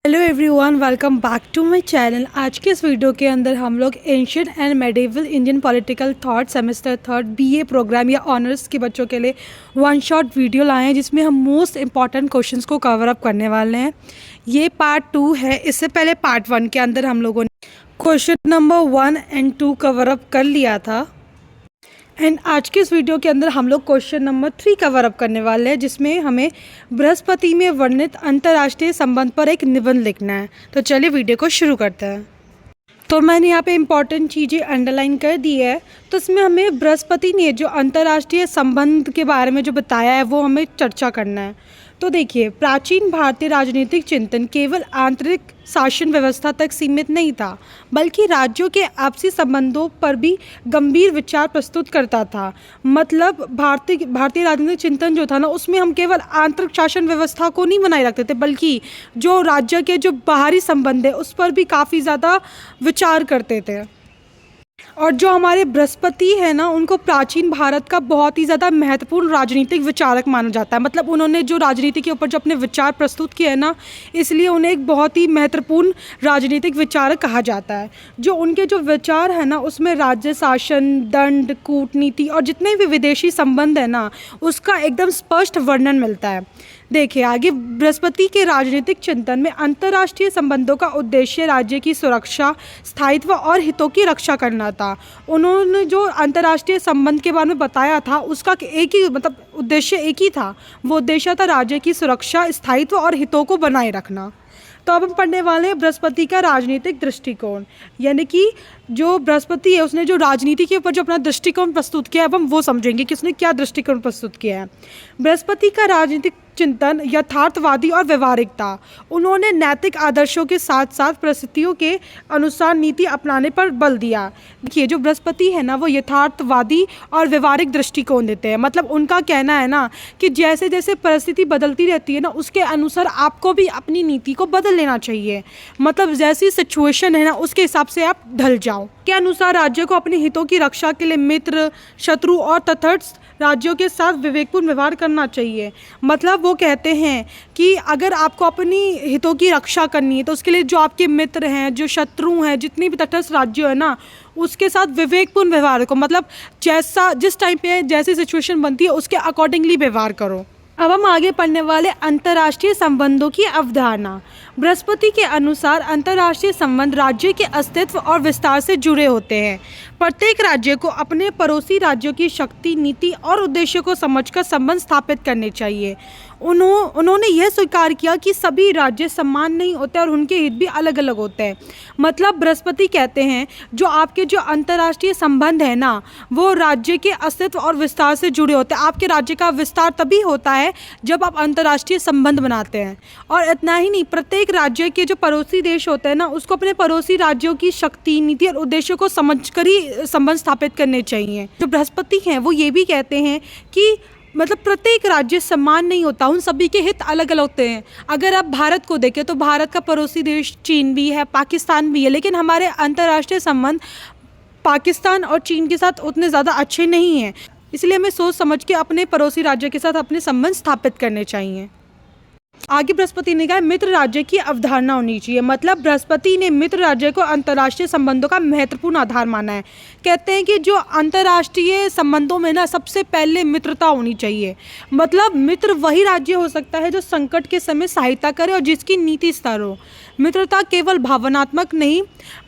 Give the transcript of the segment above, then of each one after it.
Hello everyone, welcome back to my channel. आज के इस वीडियो के अंदर हम लोग ancient and medieval Indian political thought semester third BA programme या ऑनर्स के बच्चों के लिए वन शॉट वीडियो लाए हैं, जिसमें हम मोस्ट इंपॉर्टेंट क्वेश्चंस को कवर अप करने वाले हैं। ये पार्ट 2 है। इससे पहले पार्ट 1 के अंदर हम लोगों ने question number 1 and 2 cover up कर लिया था। एंड आज के इस वीडियो के अंदर हम लोग क्वेश्चन नंबर 3 कवर अप करने वाले हैं, जिसमें हमें बृहस्पति में वर्णित अंतर्राष्ट्रीय संबंध पर एक निबंध लिखना है। तो चलिए वीडियो को शुरू करते हैं। तो मैंने यहाँ पे इम्पॉर्टेंट चीज़ें अंडरलाइन कर दी है। तो इसमें हमें बृहस्पति ने जो अंतर्राष्ट्रीय संबंध के बारे में जो बताया है वो हमें चर्चा करना है। तो देखिए, प्राचीन भारतीय राजनीतिक चिंतन केवल आंतरिक शासन व्यवस्था तक सीमित नहीं था, बल्कि राज्यों के आपसी संबंधों पर भी गंभीर विचार प्रस्तुत करता था। मतलब भारतीय राजनीतिक चिंतन जो था ना, उसमें हम केवल आंतरिक शासन व्यवस्था को नहीं बनाए रखते थे, बल्कि जो राज्य के जो बाहरी संबंध है उस पर भी काफ़ी ज़्यादा विचार करते थे। और जो हमारे बृहस्पति है ना, उनको प्राचीन भारत का बहुत ही ज़्यादा महत्वपूर्ण राजनीतिक विचारक माना जाता है। मतलब उन्होंने जो राजनीति के ऊपर जो अपने विचार प्रस्तुत किए हैं ना, इसलिए उन्हें एक बहुत ही महत्वपूर्ण राजनीतिक विचारक कहा जाता है। जो उनके जो विचार है ना, उसमें राज्य शासन, दंड, कूटनीति और जितने भी विदेशी संबंध है ना, उसका एकदम स्पष्ट वर्णन मिलता है। देखिए आगे, बृहस्पति के राजनीतिक चिंतन में अंतर्राष्ट्रीय संबंधों का उद्देश्य राज्य की सुरक्षा, स्थायित्व और हितों की रक्षा करना था। उन्होंने जो अंतर्राष्ट्रीय संबंध के बारे में बताया था, उसका एक ही उद्देश्य एक ही था। वो उद्देश्य था राज्य की सुरक्षा, स्थायित्व और हितों को बनाए रखना। तो अब हम पढ़ने वाले हैं बृहस्पति का राजनीतिक दृष्टिकोण, यानी कि जो बृहस्पति है उसने जो राजनीति के ऊपर जो अपना दृष्टिकोण प्रस्तुत किया है, अब हम वो समझेंगे कि उसने क्या दृष्टिकोण प्रस्तुत किया है। बृहस्पति का राजनीतिक चिंतन यथार्थवादी और व्यवहारिक था। उन्होंने नैतिक आदर्शों के साथ साथ परिस्थितियों के अनुसार नीति अपनाने पर बल दिया। देखिए, जो बृहस्पति है ना, वो यथार्थवादी और व्यवहारिक दृष्टिकोण देते हैं। मतलब उनका कहना है ना कि जैसे जैसे परिस्थिति बदलती रहती है ना, उसके अनुसार आपको भी अपनी नीति को बदल लेना चाहिए। मतलब जैसी सिचुएशन है ना, उसके हिसाब से आप ढल जाओ। के अनुसार राज्य को अपने हितों की रक्षा के लिए मित्र, शत्रु और तटस्थ राज्यों के साथ विवेकपूर्ण व्यवहार करना चाहिए। मतलब वो कहते हैं कि अगर आपको अपनी हितों की रक्षा करनी है, तो उसके लिए जो आपके मित्र हैं, जो शत्रु हैं, जितनी भी तटस्थ राज्य है ना, उसके साथ विवेकपूर्ण व्यवहार करो। मतलब जिस टाइम पे जैसी सिचुएशन बनती है उसके अकॉर्डिंगली व्यवहार करो। अब हम आगे पढ़ने वाले अंतर्राष्ट्रीय संबंधों की अवधारणा। बृहस्पति के अनुसार अंतर्राष्ट्रीय संबंध राज्य के अस्तित्व और विस्तार से जुड़े होते हैं। प्रत्येक राज्य को अपने पड़ोसी राज्यों की शक्ति, नीति और उद्देश्य को समझकर संबंध स्थापित करने चाहिए। उन्होंने यह स्वीकार किया कि सभी राज्य समान नहीं होते और उनके हित भी अलग अलग होते हैं। मतलब बृहस्पति कहते हैं जो आपके जो अंतर्राष्ट्रीय संबंध है ना, वो राज्य के अस्तित्व और विस्तार से जुड़े होते हैं। आपके राज्य का विस्तार तभी होता है जब आप अंतर्राष्ट्रीय संबंध बनाते हैं। और इतना ही नहीं, प्रत्येक राज्य के जो पड़ोसी देश होते हैं ना, उसको अपने पड़ोसी राज्यों की शक्ति, नीति और उद्देश्य को समझकर ही संबंध स्थापित करने चाहिए। जो बृहस्पति हैं वो ये भी कहते हैं कि मतलब प्रत्येक राज्य समान नहीं होता, उन सभी के हित अलग अलग होते हैं। अगर आप भारत को देखें तो भारत का पड़ोसी देश चीन भी है, पाकिस्तान भी है, लेकिन हमारे अंतर्राष्ट्रीय संबंध पाकिस्तान और चीन के साथ उतने ज़्यादा अच्छे नहीं हैं। इसलिए हमें सोच समझ के अपने पड़ोसी राज्य के साथ अपने संबंध स्थापित करने चाहिए। आगे बृहस्पति ने कहा मित्र राज्य की अवधारणा होनी चाहिए। मतलब बृहस्पति ने मित्र राज्य को अंतर्राष्ट्रीय संबंधों का महत्वपूर्ण आधार माना है। कहते हैं कि जो अंतर्राष्ट्रीय संबंधों में ना, सबसे पहले मित्रता होनी चाहिए। मतलब मित्र वही राज्य हो सकता है जो संकट के समय सहायता करे और जिसकी नीति स्तर हो। मित्रता केवल भावनात्मक नहीं,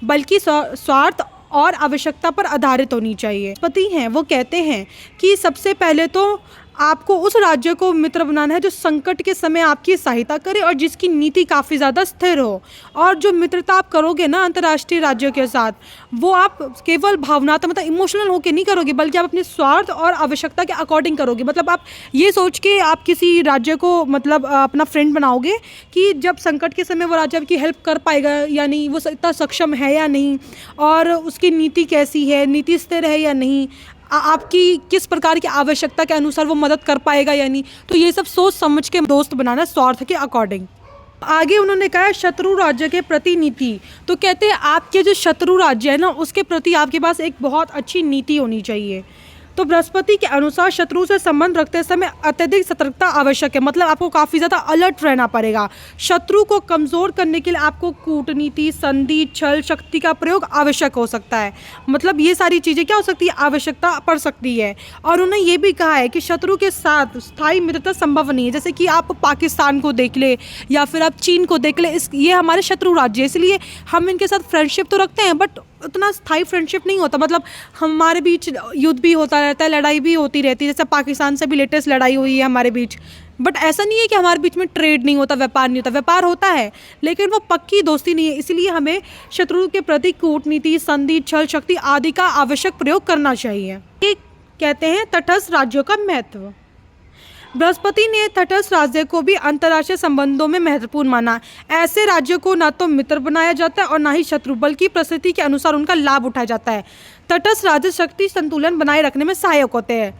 बल्कि स्वार्थ और आवश्यकता पर आधारित होनी चाहिए। बृहस्पति हैं वो कहते हैं कि सबसे पहले तो आपको उस राज्य को मित्र बनाना है जो संकट के समय आपकी सहायता करे और जिसकी नीति काफ़ी ज़्यादा स्थिर हो। और जो मित्रता आप करोगे ना अंतर्राष्ट्रीय राज्यों के साथ, वो आप केवल भावनात्मक मतलब इमोशनल होकर नहीं करोगे, बल्कि आप अपने स्वार्थ और आवश्यकता के अकॉर्डिंग करोगे। मतलब आप ये सोच के आप किसी राज्य को मतलब अपना फ्रेंड बनाओगे कि जब संकट के समय वो राज्य आपकी हेल्प कर पाएगा या नहीं, वो इतना सक्षम है या नहीं, और उसकी नीति कैसी है, नीति स्थिर है या नहीं, आपकी किस प्रकार की आवश्यकता के अनुसार वो मदद कर पाएगा या नहीं। तो ये सब सोच समझ के दोस्त बनाना स्वार्थ के अकॉर्डिंग। आगे उन्होंने कहा शत्रु राज्य के प्रति नीति। तो कहते हैं आपके जो शत्रु राज्य है ना, उसके प्रति आपके पास एक बहुत अच्छी नीति होनी चाहिए। तो बृहस्पति के अनुसार शत्रु से संबंध रखते समय अत्यधिक सतर्कता आवश्यक है, मतलब आपको काफ़ी ज़्यादा अलर्ट रहना पड़ेगा। शत्रु को कमज़ोर करने के लिए आपको कूटनीति, संधि, छल, शक्ति का प्रयोग आवश्यक हो सकता है। मतलब ये सारी चीज़ें क्या हो सकती है, आवश्यकता पड़ सकती है। और उन्होंने ये भी कहा है कि शत्रु के साथ स्थायी मित्रता संभव नहीं है। जैसे कि आप पाकिस्तान को देख ले या फिर आप चीन को देख ले, ये हमारे शत्रु राज्य है, इसलिए हम इनके साथ फ्रेंडशिप तो रखते हैं, बट उतना स्थायी फ्रेंडशिप नहीं होता। मतलब हमारे बीच युद्ध भी होता रहता है, लड़ाई भी होती रहती है, जैसे पाकिस्तान से भी लेटेस्ट लड़ाई हुई है हमारे बीच। बट ऐसा नहीं है कि हमारे बीच में ट्रेड नहीं होता, व्यापार नहीं होता, व्यापार होता है, लेकिन वो पक्की दोस्ती नहीं है। इसलिए हमें शत्रु के प्रति कूटनीति, संधि, छल, शक्ति आदि का आवश्यक प्रयोग करना चाहिए। ये कहते हैं तटस्थ राज्यों का महत्व। बृहस्पति ने तटस्थ राज्य को भी अंतर्राष्ट्रीय संबंधों में महत्वपूर्ण माना। ऐसे राज्यों को न तो मित्र बनाया जाता है और न ही शत्रु, बल्कि परिस्थिति के अनुसार उनका लाभ उठाया जाता है। तटस्थ राज्य शक्ति संतुलन बनाए रखने में सहायक होते हैं।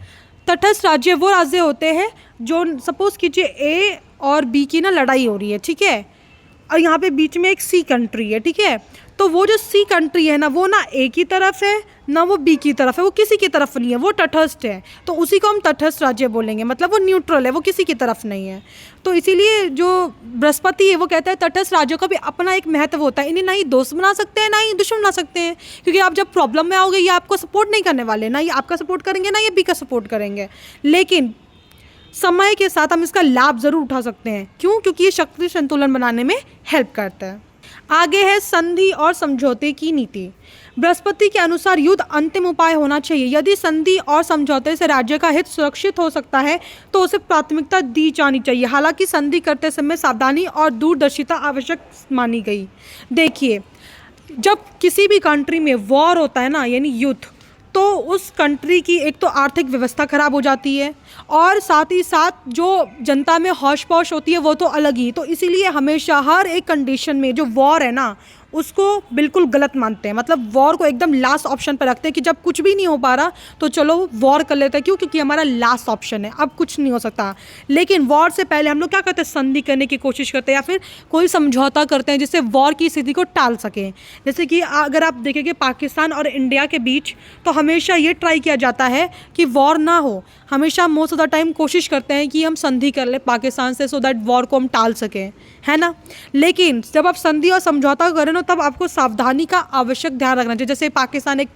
तटस्थ राज्य वो राज्य होते हैं जो, सपोज कीजिए ए और बी की ना लड़ाई हो रही है, ठीक है, और यहाँ पे बीच में एक सी कंट्री है, ठीक है, तो वो जो सी कंट्री है ना, वो ना ए की तरफ है ना वो बी की तरफ है, वो किसी की तरफ नहीं है, वो तटस्थ है, तो उसी को हम तटस्थ राज्य बोलेंगे। मतलब वो न्यूट्रल है, वो किसी की तरफ नहीं है। तो इसीलिए जो बृहस्पति है वो कहता है तटस्थ राज्यों का भी अपना एक महत्व होता है। इन्हें ना ही दोस्त बना सकते हैं ना ही दुश्मन बना सकते हैं, क्योंकि आप जब प्रॉब्लम में आओगे ये आपको सपोर्ट नहीं करने वाले, ना ये आपका सपोर्ट करेंगे ना ये बी का सपोर्ट करेंगे। लेकिन समय के साथ हम इसका लाभ ज़रूर उठा सकते हैं। क्यों? क्योंकि ये शक्ति संतुलन बनाने में हेल्प करता है। आगे है संधि और समझौते की नीति। बृहस्पति के अनुसार युद्ध अंतिम उपाय होना चाहिए। यदि संधि और समझौते से राज्य का हित सुरक्षित हो सकता है तो उसे प्राथमिकता दी जानी चाहिए। हालांकि संधि करते समय सावधानी और दूरदर्शिता आवश्यक मानी गई। देखिए, जब किसी भी कंट्री में वॉर होता है ना, यानी युद्ध, तो उस कंट्री की एक तो आर्थिक व्यवस्था ख़राब हो जाती है और साथ ही साथ जो जनता में हौश पौश होती है वो तो अलग ही। तो इसीलिए हमेशा हर एक कंडीशन में जो वॉर है ना उसको बिल्कुल गलत मानते हैं। मतलब वॉर को एकदम लास्ट ऑप्शन पर रखते हैं कि जब कुछ भी नहीं हो पा रहा तो चलो वॉर कर लेते हैं। क्यों? क्योंकि हमारा लास्ट ऑप्शन है, अब कुछ नहीं हो सकता। लेकिन वॉर से पहले हम लोग क्या करते हैं, संधि करने की कोशिश करते हैं या फिर कोई समझौता करते हैं जिससे वॉर की स्थिति को टाल सकें। जैसे कि अगर आप देखेंगे पाकिस्तान और इंडिया के बीच, तो हमेशा ये ट्राई किया जाता है कि वॉर ना हो। हमेशा मोस्ट ऑफ द टाइम कोशिश करते हैं कि हम संधि कर लें पाकिस्तान से, सो दैट वॉर को हम टाल सकें, है ना। लेकिन जब आप संधि और समझौता करें ना, तब आपको सावधानी का आवश्यक ध्यान रखना चाहिए। जैसे पाकिस्तान एक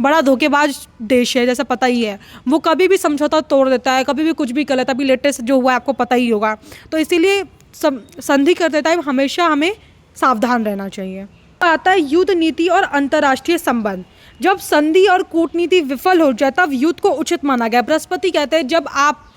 बड़ा धोखेबाज देश है, जैसा पता ही है, वो कभी भी समझौता तोड़ देता है, कभी भी कुछ भी कर लेता है। अभी लेटेस्ट जो हुआ है आपको पता ही होगा। तो इसीलिए संधि करते टाइम हमेशा हमें सावधान रहना चाहिए। आता है युद्ध नीति और अंतर्राष्ट्रीय संबंध। जब संधि और कूटनीति विफल हो जाए तब युद्ध को उचित माना गया। बृहस्पति कहते हैं जब आप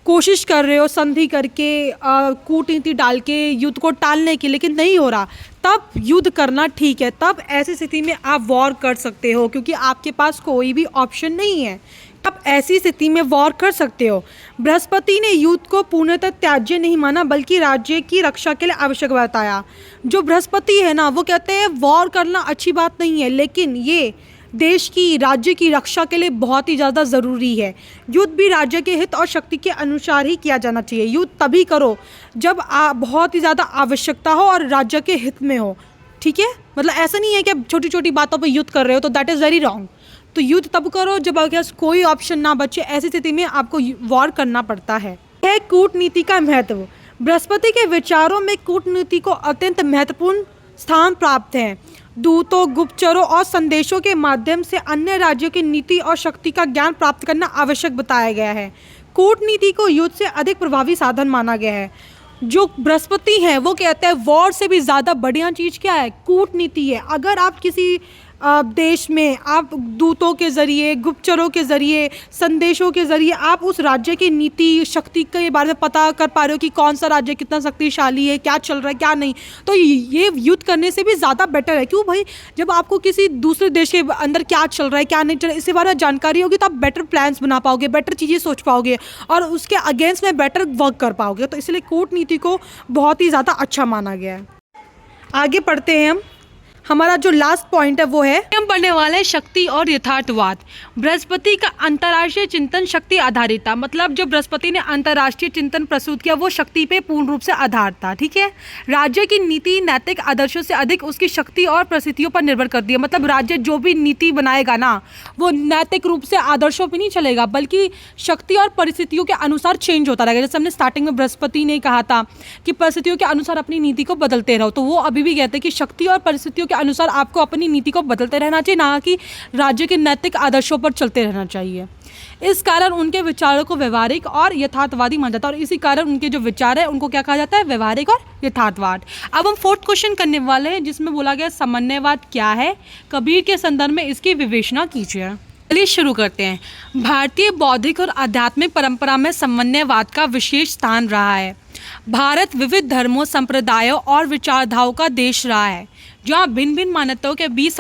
कोशिश कर रहे हो संधि करके, कूटनीति डाल के युद्ध को टालने की, लेकिन नहीं हो रहा, तब युद्ध करना ठीक है। तब ऐसी स्थिति में आप वॉर कर सकते हो, क्योंकि आपके पास कोई भी ऑप्शन नहीं है। अब ऐसी स्थिति में वॉर कर सकते हो। बृहस्पति ने युद्ध को पूर्णतः त्याज्य नहीं माना, बल्कि राज्य की रक्षा के लिए आवश्यक बताया। जो बृहस्पति है ना, वो कहते हैं वॉर करना अच्छी बात नहीं है, लेकिन ये देश की, राज्य की रक्षा के लिए बहुत ही ज़्यादा ज़रूरी है। युद्ध भी राज्य के हित और शक्ति के अनुसार ही किया जाना चाहिए। युद्ध तभी करो जब बहुत ही ज़्यादा आवश्यकता हो और राज्य के हित में हो, ठीक है। मतलब ऐसा नहीं है कि आप छोटी छोटी बातों पर युद्ध कर रहे हो, तो दैट इज़ वेरी रॉन्ग। तो युद्ध तब करो जब आपके पास कोई ऑप्शन ना बचे। ऐसी स्थिति में आपको वॉर करना पड़ता है। यह कूटनीति का महत्व। बृहस्पति के विचारों में कूटनीति को अत्यंत महत्वपूर्ण स्थान प्राप्त है। दूतों, गुप्तचरों और संदेशों के माध्यम से अन्य राज्यों की नीति और शक्ति का ज्ञान प्राप्त करना आवश्यक बताया गया है। कूटनीति को युद्ध से अधिक प्रभावी साधन माना गया है। जो बृहस्पति हैं वो कहते हैं वॉर से भी ज़्यादा बढ़िया चीज़ क्या है, कूटनीति है। अगर आप किसी देश में आप दूतों के ज़रिए, गुप्तचरों के ज़रिए, संदेशों के ज़रिए आप उस राज्य की नीति, शक्ति के बारे में पता कर पा रहे हो कि कौन सा राज्य कितना शक्तिशाली है, क्या चल रहा है क्या नहीं, तो ये युद्ध करने से भी ज़्यादा बेटर है। क्यों भाई? जब आपको किसी दूसरे देश के अंदर क्या चल रहा है क्या नहीं चल रहा है इसके बारे में जानकारी होगी तो आप बेटर प्लान्स बना पाओगे, बेटर चीज़ें सोच पाओगे और उसके अगेंस्ट में बेटर वर्क कर पाओगे। तो इसलिए कूटनीति को बहुत ही ज़्यादा अच्छा माना गया है। आगे पढ़ते हैं हम। हमारा जो लास्ट पॉइंट है वो है हम पढ़ने वाले हैं शक्ति और यथार्थवाद। बृहस्पति का अंतर्राष्ट्रीय चिंतन शक्ति आधारित था, मतलब जो बृहस्पति ने अंतर्राष्ट्रीय चिंतन प्रस्तुत किया वो शक्ति पे पूर्ण रूप से आधार था। ठीक है, राज्य की नीति नैतिक आदर्शों से अधिक उसकी शक्ति और परिस्थितियों पर निर्भर करती है। मतलब राज्य जो भी नीति बनाएगा ना वो नैतिक रूप से आदर्शों पर नहीं चलेगा बल्कि शक्ति और परिस्थितियों के अनुसार चेंज होता रहेगा। जैसे हमने स्टार्टिंग में बृहस्पति ने कहा था कि परिस्थितियों के अनुसार अपनी नीति को बदलते रहो, तो वो अभी भी कहते हैं कि शक्ति और परिस्थितियों के अनुसार आपको अपनी नीति को बदलते रहना चाहिए, ना कि राज्य के नैतिक आदर्शों पर चलते रहना चाहिए। इस कारण उनके विचारों को व्यवहारिक और यथार्थवादी माना जाता है, और इसी कारण उनके जो विचार है उनको क्या कहा जाता है, व्यवहारिक और यथार्थवाद। अब हम फोर्थ क्वेश्चन करने वाले हैं जिसमें बोला गया समन्वयवाद क्या है, कबीर के संदर्भ में इसकी विवेचना कीजिए। चलिए शुरू करते हैं। भारतीय बौद्धिक और आध्यात्मिक परंपरा में समन्वयवाद का विशेष स्थान रहा है। भारत विविध धर्मों, संप्रदायों और विचारधाराओं का देश रहा है, जहाँ भिन्न भिन्न मान्यताओं के बीच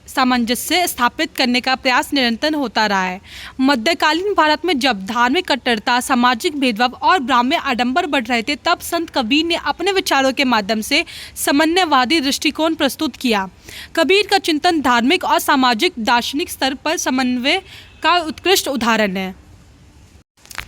सामंजस्य स्थापित करने का प्रयास निरंतर होता रहा है। मध्यकालीन भारत में जब धार्मिक कट्टरता, सामाजिक भेदभाव और ब्राह्मण्य आडंबर बढ़ रहे थे, तब संत कबीर ने अपने विचारों के माध्यम से समन्वयवादी दृष्टिकोण प्रस्तुत किया। कबीर का चिंतन धार्मिक और सामाजिक दार्शनिक स्तर पर समन्वय का उत्कृष्ट उदाहरण है।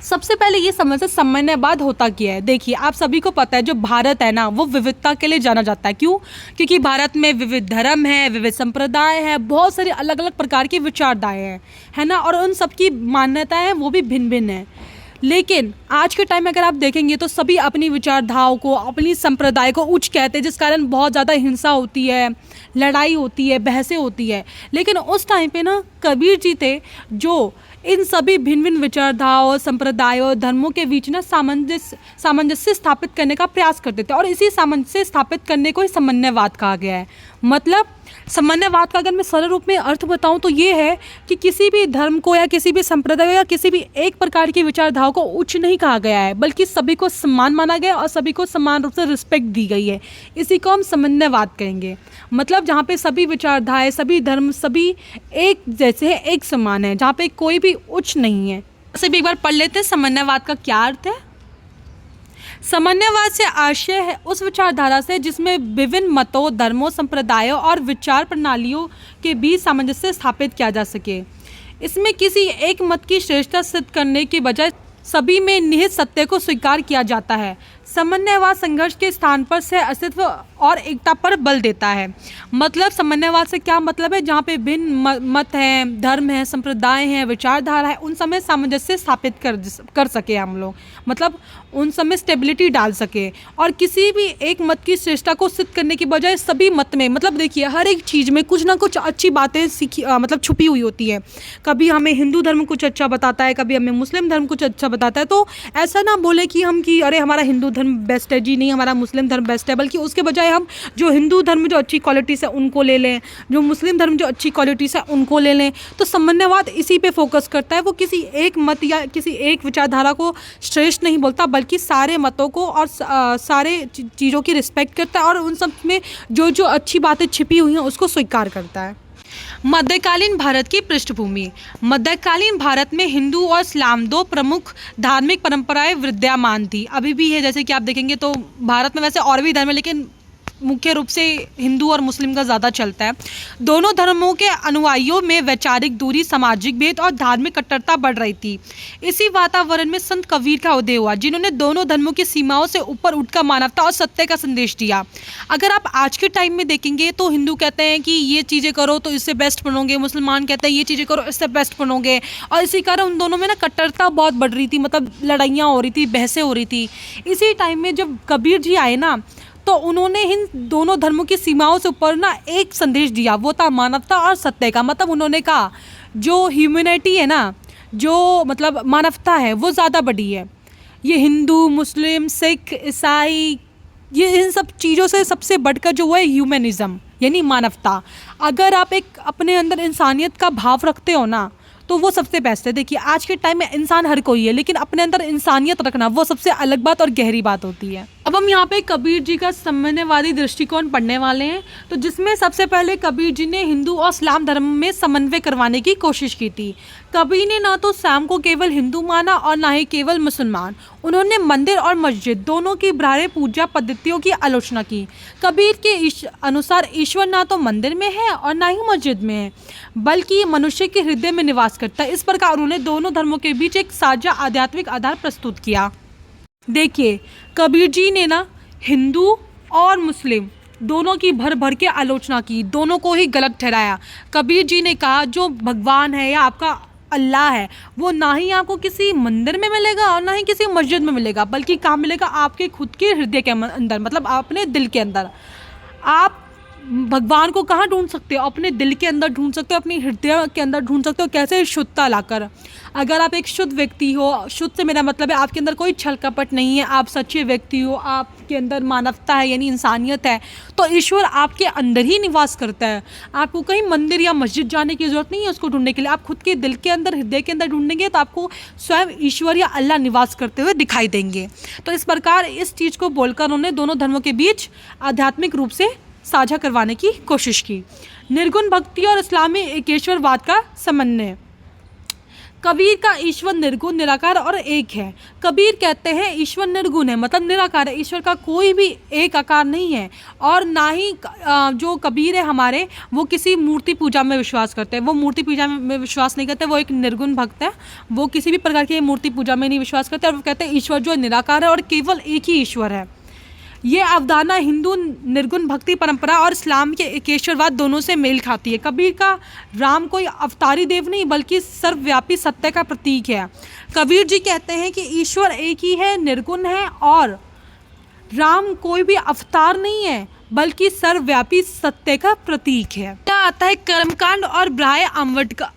सबसे पहले ये समझते समन्वयवाद होता क्या है। देखिए, आप सभी को पता है जो भारत है ना वो विविधता के लिए जाना जाता है। क्यों? क्योंकि भारत में विविध धर्म है, विविध संप्रदाय है, बहुत सारी अलग अलग प्रकार की विचारधाराएं हैं, है ना, और उन सबकी मान्यताएं हैं वो भी भिन्न भिन्न है। लेकिन आज के टाइम में अगर आप देखेंगे तो सभी अपनी विचारधाराओं को, अपनी संप्रदाय को उच्च कहते हैं, जिस कारण बहुत ज़्यादा हिंसा होती है, लड़ाई होती है, बहसें होती है। लेकिन उस टाइम पे ना कबीर जी थे जो इन सभी भिन्न भिन्न विचारधाराओं, संप्रदायों, धर्मों के बीच ना सामंजस्य स्थापित करने का प्रयास करते थे, और इसी सामंजस्य स्थापित करने को ही समन्वयवाद कहा गया है। मतलब समन्वयवाद का अगर मैं सरल रूप में अर्थ बताऊं तो ये है कि किसी भी धर्म को या किसी भी संप्रदाय या किसी भी एक प्रकार की विचारधारा को उच्च नहीं कहा गया है, बल्कि सभी को समान माना गया और सभी को समान रूप से रिस्पेक्ट दी गई है। इसी को हम समन्वयवाद कहेंगे। मतलब जहाँ पे सभी विचारधाराएं, सभी धर्म, सभी एक जैसे है, एक समान है, जहाँ पे कोई भी उच्च नहीं है। इसे भी एक बार पढ़ लेते हैं समन्वयवाद का क्या अर्थ है। समन्वयवाद से आशय है उस विचारधारा से जिसमें विभिन्न मतों, धर्मों, संप्रदायों और विचार प्रणालियों के बीच सामंजस्य स्थापित किया जा सके। इसमें किसी एक मत की श्रेष्ठता सिद्ध करने के बजाय सभी में निहित सत्य को स्वीकार किया जाता है। समन्वयवाद संघर्ष के स्थान पर सह अस्तित्व और एकता पर बल देता है। मतलब समन्वयवाद से क्या मतलब है, जहाँ पे भिन्न मत हैं, धर्म हैं, संप्रदाय हैं, विचारधारा है, उन समय सामंजस्य स्थापित कर सके हम लोग, मतलब उन समय स्टेबिलिटी डाल सके, और किसी भी एक मत की श्रेष्ठता को सिद्ध करने की बजाय सभी मत में, मतलब देखिए हर एक चीज़ में कुछ ना कुछ अच्छी बातें मतलब छुपी हुई होती है। कभी हमें हिंदू धर्म कुछ अच्छा बताता है, कभी हमें मुस्लिम धर्म कुछ अच्छा बताता है। तो ऐसा ना बोले कि हम कि अरे हमारा हिंदू धर्म बेस्ट है जी, नहीं हमारा मुस्लिम धर्म बेस्ट है, बल्कि उसके बजाय हम जो हिंदू धर्म में जो अच्छी क्वालिटीज़ है उनको ले लें, जो मुस्लिम धर्म जो अच्छी क्वालिटीज़ है उनको ले लें। तो समन्वयवाद इसी पे फोकस करता है। वो किसी एक मत या किसी एक विचारधारा को श्रेष्ठ नहीं बोलता, बल्कि सारे मतों को और सारे चीज़ों की रिस्पेक्ट करता है, और उन सब में जो जो अच्छी बातें छिपी हुई हैं उसको स्वीकार करता है। मध्यकालीन भारत की पृष्ठभूमि। मध्यकालीन भारत में हिंदू और इस्लाम दो प्रमुख धार्मिक परंपराएं विद्यमान थी, अभी भी है। जैसे कि आप देखेंगे तो भारत में वैसे और भी धर्म है, लेकिन मुख्य रूप से हिंदू और मुस्लिम का ज़्यादा चलता है। दोनों धर्मों के अनुयायियों में वैचारिक दूरी, सामाजिक भेद और धार्मिक कट्टरता बढ़ रही थी। इसी वातावरण में संत कबीर का उदय हुआ, जिन्होंने दोनों धर्मों की सीमाओं से ऊपर उठकर मानवता और सत्य का संदेश दिया। अगर आप आज के टाइम में देखेंगे तो हिंदू कहते हैं कि ये चीज़ें करो तो इससे बेस्ट बनोगे, मुसलमान कहते हैं ये चीज़ें करो इससे बेस्ट बनोगे, और इसी कारण उन दोनों में ना कट्टरता बहुत बढ़ रही थी, मतलब लड़ाइयाँ हो रही थी, बहसें हो रही थी। इसी टाइम में जब कबीर जी आए ना, तो उन्होंने इन दोनों धर्मों की सीमाओं से ऊपर ना एक संदेश दिया, वो था मानवता और सत्य का। मतलब उन्होंने कहा जो ह्यूमैनिटी है ना, जो मतलब मानवता है वो ज़्यादा बड़ी है। ये हिंदू, मुस्लिम, सिख, ईसाई, ये इन सब चीज़ों से सबसे बढ़कर जो है ह्यूमनिज़म यानी मानवता। अगर आप एक अपने अंदर इंसानियत का भाव रखते हो ना तो वो सबसे बेस्ट है। देखिए आज के टाइम में इंसान हर कोई है, लेकिन अपने अंदर इंसानियत रखना वो सबसे अलग बात और गहरी बात होती है। अब हम यहाँ पे कबीर जी का समन्वयवादी दृष्टिकोण पढ़ने वाले हैं। तो जिसमें सबसे पहले कबीर जी ने हिंदू और इस्लाम धर्म में समन्वय करवाने की कोशिश की थी। कबीर ने ना तो इस्लाम को केवल हिंदू माना और ना ही केवल मुसलमान। उन्होंने मंदिर और मस्जिद दोनों की बाहरी पूजा पद्धतियों की आलोचना की। कबीर के अनुसार ईश्वर ना तो मंदिर में है और ना ही मस्जिद में है, बल्कि ये मनुष्य के हृदय में निवास करता है। इस प्रकार उन्होंने दोनों धर्मों के बीच एक साझा आध्यात्मिक आधार प्रस्तुत किया। देखिए, कबीर जी ने ना हिंदू और मुस्लिम दोनों की भर भर के आलोचना की, दोनों को ही गलत ठहराया। कबीर जी ने कहा जो भगवान है या आपका अल्लाह है वो ना ही आपको किसी मंदिर में मिलेगा और ना ही किसी मस्जिद में मिलेगा, बल्कि कहाँ मिलेगा? आपके खुद के हृदय के अंदर, मतलब अपने दिल के अंदर। आप भगवान को कहाँ ढूंढ सकते हो? अपने दिल के अंदर ढूंढ सकते हो, अपनी हृदय के अंदर ढूंढ सकते हो। कैसे? शुद्धता लाकर। अगर आप एक शुद्ध व्यक्ति हो, शुद्ध से मेरा मतलब है आपके अंदर कोई छल कपट नहीं है, आप सच्चे व्यक्ति हो, आपके अंदर मानवता है यानी इंसानियत है, तो ईश्वर आपके अंदर ही निवास करता है। आपको कहीं मंदिर या मस्जिद जाने की ज़रूरत नहीं है उसको ढूंढने के लिए। आप खुद के दिल के अंदर, हृदय के अंदर ढूंढेंगे तो आपको स्वयं ईश्वर या अल्लाह निवास करते हुए दिखाई देंगे। तो इस प्रकार इस चीज़ को बोलकर उन्होंने दोनों धर्मों के बीच आध्यात्मिक रूप से साझा करवाने की कोशिश की। निर्गुण भक्ति और इस्लामी एकेश्वरवाद का समन्वय। कबीर का ईश्वर निर्गुण, निराकार और एक है। कबीर कहते हैं ईश्वर निर्गुण है, मतलब निराकार है, ईश्वर का कोई भी एक आकार नहीं है। और ना ही जो कबीर है हमारे, वो किसी मूर्ति पूजा में विश्वास करते हैं। वो मूर्ति पूजा में विश्वास नहीं करते, वो एक निर्गुण भक्त है, वो किसी भी प्रकार की मूर्ति पूजा में नहीं विश्वास करते। और वो कहते हैं ईश्वर जो निराकार है और केवल एक ही ईश्वर है। ये अवधारणा हिंदू निर्गुण भक्ति परंपरा और इस्लाम के एकेश्वरवाद दोनों से मेल खाती है। कबीर का राम कोई अवतारी देव नहीं बल्कि सर्वव्यापी सत्य का प्रतीक है। कबीर जी कहते हैं कि ईश्वर एक ही है, निर्गुण है, और राम कोई भी अवतार नहीं है बल्कि सर्वव्यापी सत्य का प्रतीक है। अगला आता है कर्मकांड और बाह्य आडंबर का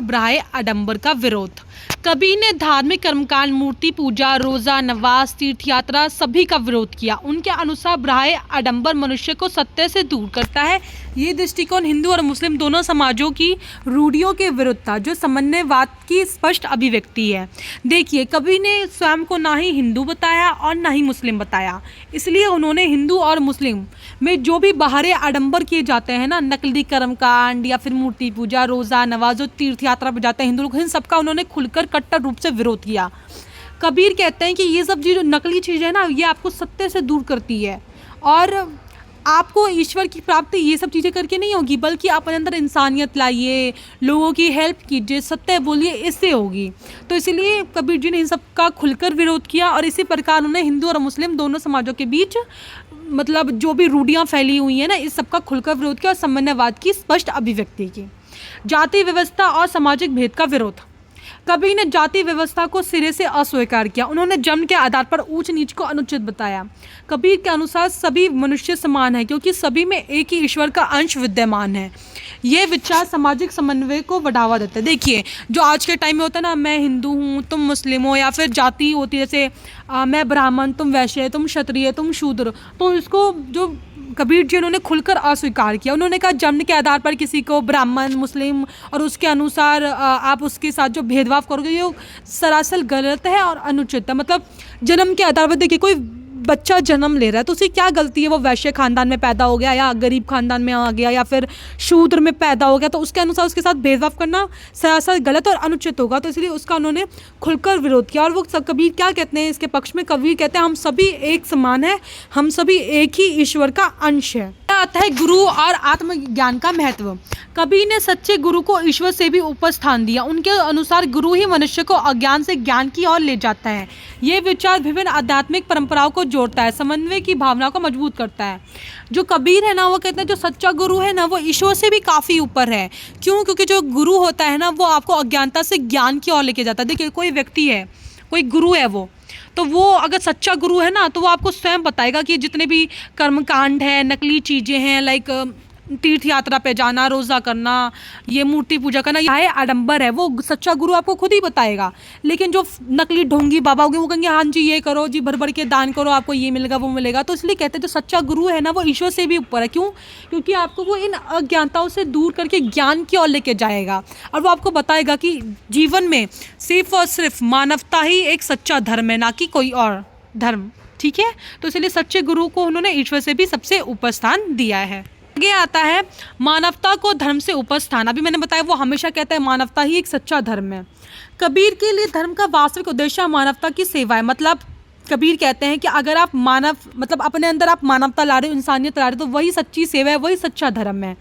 बाह्य आडंबर का विरोध। कबीर ने धार्मिक कर्मकांड, मूर्ति पूजा, रोज़ा, नमाज, तीर्थ यात्रा सभी का विरोध किया। उनके अनुसार बाह्य आडंबर मनुष्य को सत्य से दूर करता है। ये दृष्टिकोण हिंदू और मुस्लिम दोनों समाजों की रूढ़ियों के विरुद्ध था, जो समन्वयवाद की स्पष्ट अभिव्यक्ति है। देखिए, कबीर ने स्वयं को ना ही हिंदू बताया और ना ही मुस्लिम बताया, इसलिए उन्होंने हिंदू और मुस्लिम में जो भी बाहरी आडंबर किए जाते हैं ना, नकली कर्मकांड या फिर मूर्ति पूजा, रोज़ा, नमाज और तीर्थ यात्रा पर जाते हैं हिंदू लोग, इन सबका उन्होंने खुलकर कट्टर रूप से विरोध किया। कबीर कहते हैं कि ये सब जो नकली चीज़ें हैं ना, ये आपको सत्य से दूर करती है और आपको ईश्वर की प्राप्ति ये सब चीज़ें करके नहीं होगी, बल्कि आप अपने अंदर इंसानियत लाइए, लोगों की हेल्प कीजिए, सत्य बोलिए, इससे होगी। तो इसलिए कबीर जी ने इन सब का खुलकर विरोध किया और इसी प्रकार उन्होंने हिंदू और मुस्लिम दोनों समाजों के बीच मतलब जो भी रूढ़ियाँ फैली हुई हैं ना, इस सब का खुलकर विरोध किया और समन्वयवाद की स्पष्ट अभिव्यक्ति की। जाति व्यवस्था और सामाजिक भेद का विरोध। कबीर ने जाति व्यवस्था को सिरे से अस्वीकार किया। उन्होंने जन्म के आधार पर ऊंच नीच को अनुचित बताया। कबीर के अनुसार सभी मनुष्य समान है क्योंकि सभी में एक ही ईश्वर का अंश विद्यमान है। ये विचार सामाजिक समन्वय को बढ़ावा देता है। देखिए, जो आज के टाइम में होता है ना, मैं हिंदू हूँ, तुम मुस्लिम हो, या फिर जाति होती है जैसे मैं ब्राह्मण, तुम वैश्य, तुम क्षत्रिय, तुम शूद्र, तो इसको जो कबीर जी उन्होंने खुलकर अस्वीकार किया। उन्होंने कहा जन्म के आधार पर किसी को ब्राह्मण, मुस्लिम और उसके अनुसार आप उसके साथ जो भेदभाव करोगे ये सरासर गलत है और अनुचित है। मतलब जन्म के आधार पर देखिए, कोई बच्चा जन्म ले रहा है तो उसकी क्या गलती है? वो वैश्य खानदान में पैदा हो गया या गरीब खानदान में आ गया या फिर शूद्र में पैदा हो गया, तो उसके अनुसार उसके साथ भेदभाव करना सरासर गलत और अनुचित होगा। तो इसलिए उसका उन्होंने खुलकर विरोध किया। और वो सब कबीर क्या कहते हैं इसके पक्ष में? कबीर कहते हैं हम सभी एक समान है, हम सभी एक ही ईश्वर का अंश है। आता है गुरु और आत्मज्ञान का महत्व। कबीर ने सच्चे गुरु को ईश्वर से भी ऊपर स्थान दिया। उनके अनुसार गुरु ही मनुष्य को अज्ञान से ज्ञान की ओर ले जाता है। ये विचार विभिन्न आध्यात्मिक परंपराओं को जोड़ता है, समन्वय की भावना को मजबूत करता है। जो कबीर है ना, वो कहते हैं जो सच्चा गुरु है ना, वो ईश्वर से भी काफ़ी ऊपर है। क्यों? क्योंकि जो गुरु होता है ना, वो आपको अज्ञानता से ज्ञान की ओर लेके जाता है। देखिए, कोई व्यक्ति है, कोई गुरु है, वो अगर सच्चा गुरु है ना, तो वो आपको स्वयं बताएगा कि जितने भी कर्मकांड है, नकली चीज़ें हैं, लाइक तीर्थ यात्रा पे जाना, रोज़ा करना, ये मूर्ति पूजा करना, यह आडंबर है। वो सच्चा गुरु आपको खुद ही बताएगा। लेकिन जो नकली ढोंगी बाबा होंगे वो कहेंगे हाँ जी ये करो जी, भर भर के दान करो, आपको ये मिलेगा वो मिलेगा। तो इसलिए कहते हैं जो सच्चा गुरु है ना वो ईश्वर से भी ऊपर है। क्यों? क्योंकि आपको वो इन अज्ञानताओं से दूर करके ज्ञान की ओर लेके जाएगा और वो आपको बताएगा कि जीवन में सिर्फ और सिर्फ मानवता ही एक सच्चा धर्म है, ना कि कोई और धर्म। ठीक है, तो इसलिए सच्चे गुरु को उन्होंने ईश्वर से भी सबसे ऊपर स्थान दिया है। आगे आता है मानवता को धर्म से ऊपर स्थान। अभी मैंने बताया वो हमेशा कहता है मानवता ही एक सच्चा धर्म है। कबीर के लिए धर्म का वास्तविक उद्देश्य मानवता की सेवा है। मतलब कबीर कहते हैं कि अगर आप मानव मतलब अपने अंदर आप मानवता ला रहे हो, इंसानियत ला रहे हो, तो वही सच्ची सेवा है, वही सच्चा धर्म है।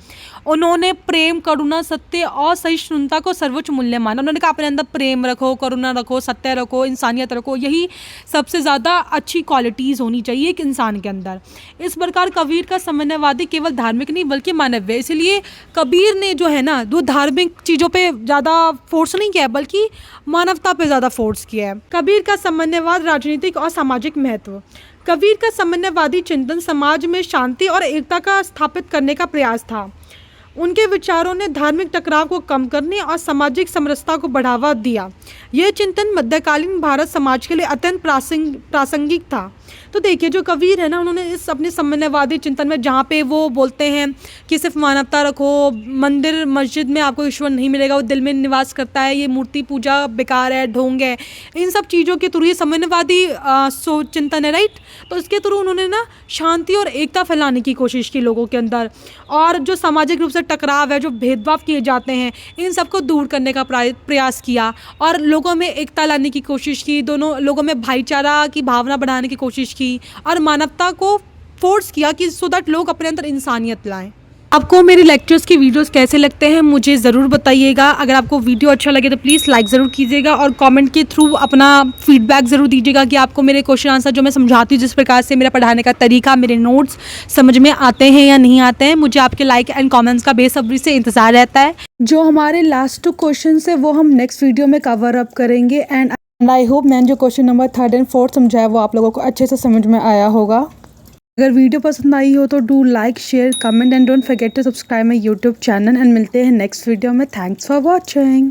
उन्होंने प्रेम, करुणा, सत्य और सहिष्णुता को सर्वोच्च मूल्य माना। उन्होंने कहा अपने अंदर प्रेम रखो, करुणा रखो, सत्य रखो, इंसानियत रखो, यही सबसे ज़्यादा अच्छी क्वालिटीज़ होनी चाहिए एक इंसान के अंदर। इस प्रकार कबीर का समन्वयवादी केवल धार्मिक नहीं बल्कि मानवीय है। इसलिए कबीर ने जो है ना वो धार्मिक चीज़ों पे ज़्यादा फोर्स नहीं किया है बल्कि मानवता पे ज़्यादा फोर्स किया है। कबीर का समन्वयवाद, राजनीतिक और सामाजिक महत्व। कबीर का समन्वयवादी चिंतन समाज में शांति और एकता का स्थापित करने का प्रयास था। उनके विचारों ने धार्मिक टकराव को कम करने और सामाजिक समरसता को बढ़ावा दिया। यह चिंतन मध्यकालीन भारत समाज के लिए अत्यंत प्रासंगिक था। तो देखिए जो कबीर है ना उन्होंने इस अपने समन्वयवादी चिंतन में जहाँ पे वो बोलते हैं कि सिर्फ मानवता रखो, मंदिर मस्जिद में आपको ईश्वर नहीं मिलेगा, वो दिल में निवास करता है, ये मूर्ति पूजा बेकार है, ढोंग है, इन सब चीज़ों के थ्रू ये समन्वयवादी सोच चिंतन है, राइट। तो इसके थ्रू उन्होंने ना शांति और एकता फैलाने की कोशिश की लोगों के अंदर, और जो सामाजिक रूप से टकराव है, जो भेदभाव किए जाते हैं, इन सबको दूर करने का प्रयास किया और लोगों में एकता लाने की कोशिश की, दोनों लोगों में भाईचारा की भावना बढ़ाने की कोशिश की और मानवता को फोर्स किया कि सो दैट लोग अपने अंदर इंसानियत लाएं। आपको मेरे लेक्चर्स की वीडियोस कैसे लगते हैं मुझे ज़रूर बताइएगा। अगर आपको वीडियो अच्छा लगे तो प्लीज़ लाइक ज़रूर कीजिएगा और कमेंट के थ्रू अपना फीडबैक ज़रूर दीजिएगा कि आपको मेरे क्वेश्चन आंसर जो मैं समझाती हूँ, जिस प्रकार से मेरा पढ़ाने का तरीका, मेरे नोट्स समझ में आते हैं या नहीं आते हैं। मुझे आपके लाइक एंड कॉमेंट्स का बेसब्री से इंतज़ार रहता है। जो हमारे लास्ट 2 क्वेश्चन है वो हम नेक्स्ट वीडियो में कवर अप करेंगे एंड आई होप मैंने जो क्वेश्चन नंबर 3 और 4 समझाया वो आप लोगों को अच्छे से समझ में आया होगा। अगर वीडियो पसंद आई हो तो do like, share, comment and don't forget to subscribe my YouTube channel and मिलते हैं नेक्स्ट वीडियो में। Thanks for watching.